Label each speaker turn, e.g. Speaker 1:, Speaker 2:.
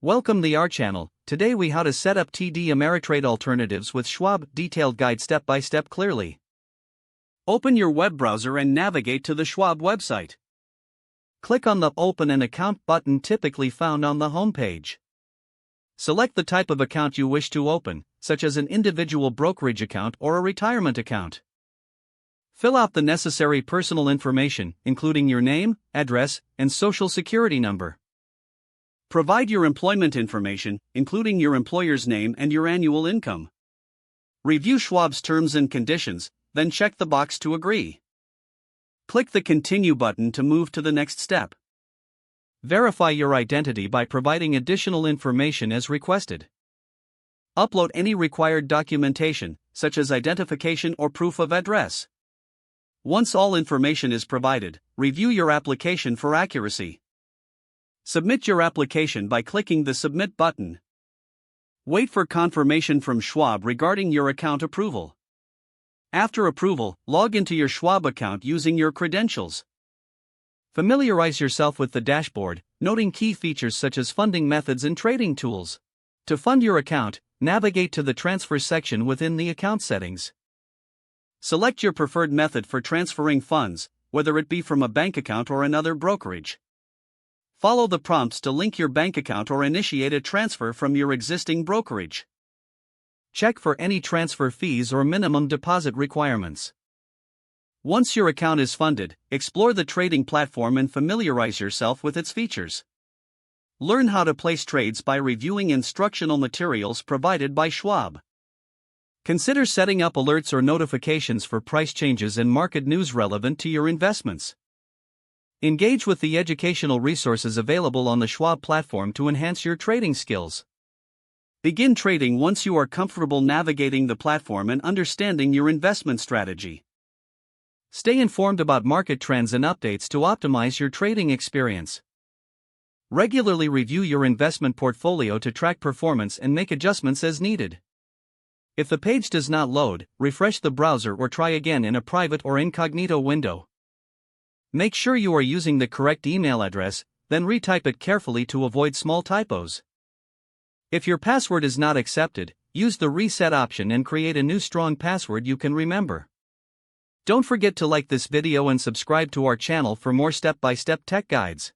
Speaker 1: Welcome to our channel. Today we how to set up TD Ameritrade alternatives with Schwab. Detailed guide step by step clearly. Open your web browser and navigate to the Schwab website. Click on the Open an Account button typically found on the home page. Select the type of account you wish to open, such as an individual brokerage account or a retirement account. Fill out the necessary personal information, including your name, address, and social security number. Provide your employment information, including your employer's name and your annual income. Review Schwab's terms and conditions, then check the box to agree. Click the Continue button to move to the next step. Verify your identity by providing additional information as requested. Upload any required documentation, such as identification or proof of address. Once all information is provided, review your application for accuracy. Submit your application by clicking the Submit button. Wait for confirmation from Schwab regarding your account approval. After approval, log into your Schwab account using your credentials. Familiarize yourself with the dashboard, noting key features such as funding methods and trading tools. To fund your account, navigate to the Transfer section within the account settings. Select your preferred method for transferring funds, whether it be from a bank account or another brokerage. Follow the prompts to link your bank account or initiate a transfer from your existing brokerage. Check for any transfer fees or minimum deposit requirements. Once your account is funded, explore the trading platform and familiarize yourself with its features. Learn how to place trades by reviewing instructional materials provided by Schwab. Consider setting up alerts or notifications for price changes and market news relevant to your investments. Engage with the educational resources available on the Schwab platform to enhance your trading skills. Begin trading once you are comfortable navigating the platform and understanding your investment strategy. Stay informed about market trends and updates to optimize your trading experience. Regularly review your investment portfolio to track performance and make adjustments as needed. If the page does not load, refresh the browser or try again in a private or incognito window. Make sure you are using the correct email address, then retype it carefully to avoid small typos. If your password is not accepted, use the reset option and create a new strong password you can remember. Don't forget to like this video and subscribe to our channel for more step-by-step tech guides.